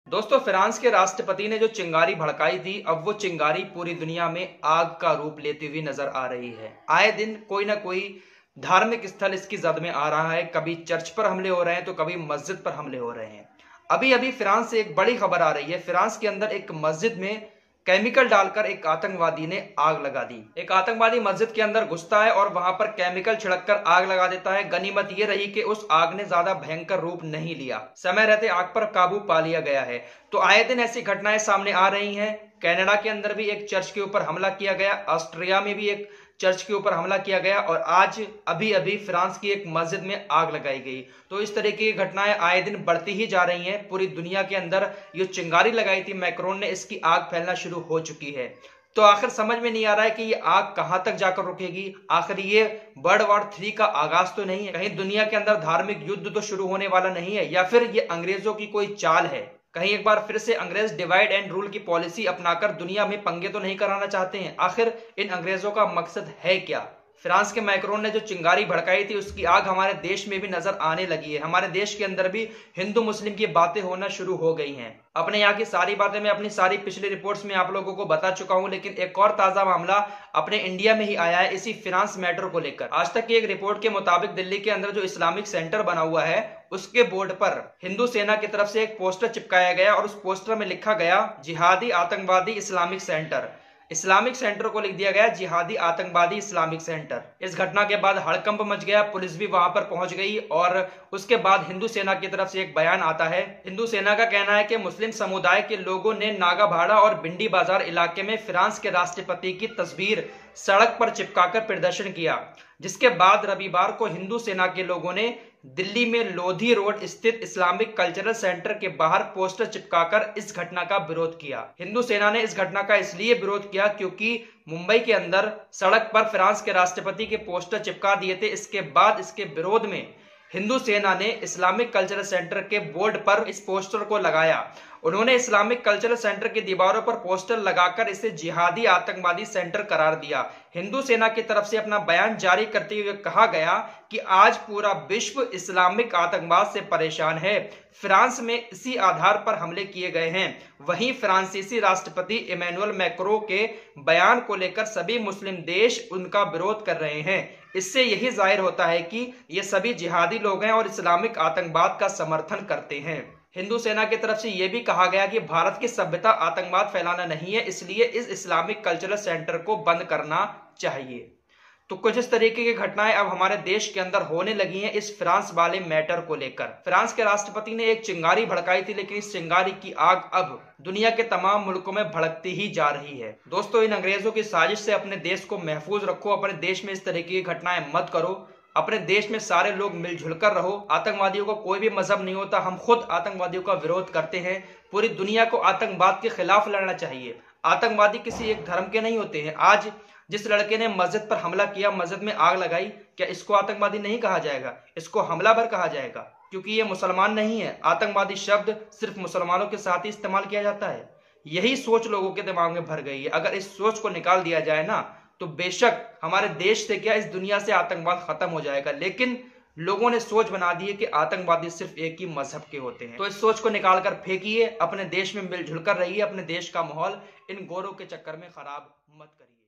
दोस्तों, फ्रांस के राष्ट्रपति ने जो चिंगारी भड़काई थी, अब वो चिंगारी पूरी दुनिया में आग का रूप लेती हुई नजर आ रही है। आए दिन कोई ना कोई धार्मिक स्थल इसकी जद में आ रहा है। कभी चर्च पर हमले हो रहे हैं तो कभी मस्जिद पर हमले हो रहे हैं। अभी अभी फ्रांस से एक बड़ी खबर आ रही है। फ्रांस के अंदर एक मस्जिद में केमिकल डालकर एक आतंकवादी ने आग लगा दी। एक आतंकवादी मस्जिद के अंदर घुसता है और वहां पर केमिकल छिड़ककर आग लगा देता है। गनीमत यह रही कि उस आग ने ज्यादा भयंकर रूप नहीं लिया, समय रहते आग पर काबू पा लिया गया है। तो आए दिन ऐसी घटनाएं सामने आ रही हैं। कनाडा के अंदर भी एक चर्च के ऊपर हमला किया गया, ऑस्ट्रिया में भी एक चर्च के ऊपर हमला किया गया और आज अभी अभी फ्रांस की एक मस्जिद में आग लगाई गई। तो इस तरह की घटनाएं आए दिन बढ़ती ही जा रही हैं। पूरी दुनिया के अंदर ये चिंगारी लगाई थी मैक्रोन ने, इसकी आग फैलना शुरू हो चुकी है। तो आखिर समझ में नहीं आ रहा है कि ये आग कहां तक जाकर रुकेगी। आखिर ये वर्ल्ड वॉर 3 का आगाज तो नहीं है? कहीं दुनिया के अंदर धार्मिक युद्ध तो शुरू होने वाला नहीं है? या फिर ये अंग्रेजों की कोई चाल है? कहीं एक बार फिर से अंग्रेज डिवाइड एंड रूल की पॉलिसी अपनाकर दुनिया में पंगे तो नहीं कराना चाहते हैं? आखिर इन अंग्रेजों का मकसद है क्या? फ्रांस के मैक्रोन ने जो चिंगारी भड़काई थी उसकी आग हमारे देश में भी नजर आने लगी है। हमारे देश के अंदर भी हिंदू मुस्लिम की बातें होना शुरू हो गई हैं। अपने यहाँ की सारी बातें मैं अपनी सारी पिछली रिपोर्ट्स में आप लोगों को बता चुका हूं, लेकिन एक और ताजा मामला अपने इंडिया में ही आया है इसी फ्रांस मैटर को लेकर। आज तक की एक रिपोर्ट के मुताबिक दिल्ली के अंदर जो इस्लामिक सेंटर बना हुआ है उसके बोर्ड पर हिंदू सेना की तरफ से एक पोस्टर चिपकाया गया और उस पोस्टर में लिखा गया जिहादी आतंकवादी इस्लामिक सेंटर। इस्लामिक सेंटर को लिख दिया गया जिहादी आतंकवादी इस्लामिक सेंटर। इस घटना के बाद हड़कंप मच गया, पुलिस भी वहां पर पहुंच गई और उसके बाद हिंदू सेना की तरफ से एक बयान आता है। हिंदू सेना का कहना है कि मुस्लिम समुदाय के लोगों ने नागाभाड़ा और बिंडी बाजार इलाके में फ्रांस के राष्ट्रपति की तस्वीर सड़क पर चिपकाकर प्रदर्शन किया, जिसके बाद रविवार को हिंदू सेना के लोगों ने दिल्ली में लोधी रोड स्थित इस्लामिक कल्चरल सेंटर के बाहर पोस्टर चिपकाकर इस घटना का विरोध किया। हिंदू सेना ने इस घटना का इसलिए विरोध किया क्योंकि मुंबई के अंदर सड़क पर फ्रांस के राष्ट्रपति के पोस्टर चिपका दिए थे। इसके बाद इसके विरोध में हिंदू सेना ने इस्लामिक कल्चरल सेंटर के बोर्ड पर इस पोस्टर को लगाया। उन्होंने इस्लामिक कल्चरल सेंटर की दीवारों पर पोस्टर लगाकर इसे जिहादी आतंकवादी सेंटर करार दिया। हिंदू सेना की तरफ से अपना बयान जारी करते हुए कहा गया कि आज पूरा विश्व इस्लामिक आतंकवाद से परेशान है। फ्रांस में इसी आधार पर हमले किए गए हैं। वहीं फ्रांसीसी राष्ट्रपति इमैनुअल मैक्रों के बयान को लेकर सभी मुस्लिम देश उनका विरोध कर रहे हैं। इससे यही जाहिर होता है कि ये सभी जिहादी लोग हैं और इस्लामिक आतंकवाद का समर्थन करते हैं। हिंदू सेना की तरफ से यह भी कहा गया कि भारत की सभ्यता आतंकवाद फैलाना नहीं है, इसलिए इस इस्लामिक कल्चरल सेंटर को बंद करना चाहिए। तो कुछ इस तरीके की घटनाएं अब हमारे देश के अंदर होने लगी हैं इस फ्रांस वाले मैटर को लेकर। फ्रांस के राष्ट्रपति ने एक चिंगारी भड़काई थी, लेकिन इस चिंगारी की आग अब दुनिया के तमाम मुल्कों में भड़कती ही जा रही है। दोस्तों, इन अंग्रेजों की साजिश से अपने देश को महफूज रखो। अपने देश में इस तरीके की घटनाएं मत करो। अपने देश में सारे लोग मिलजुल कर रहो। आतंकवादियों को कोई भी मजहब नहीं होता, हम खुद आतंकवादियों का विरोध करते हैं। पूरी दुनिया को आतंकवाद के खिलाफ लड़ना चाहिए। आतंकवादी किसी एक धर्म के नहीं होते हैं। आज जिस लड़के ने मस्जिद पर हमला किया, मस्जिद में आग लगाई, क्या इसको आतंकवादी नहीं कहा जाएगा? इसको हमलावर कहा जाएगा, क्योंकि ये मुसलमान नहीं है। आतंकवादी शब्द सिर्फ मुसलमानों के साथ ही इस्तेमाल किया जाता है। यही सोच लोगों के दिमाग में भर गई है। अगर इस सोच को निकाल दिया जाए ना, तो बेशक हमारे देश से क्या इस दुनिया से आतंकवाद खत्म हो जाएगा। लेकिन लोगों ने सोच बना दी है कि आतंकवादी सिर्फ एक ही मजहब के होते हैं। तो इस सोच को निकालकर फेंकिए, अपने देश में मिलजुल कर रहिए, अपने देश का माहौल इन गोरों के चक्कर में खराब मत करिए।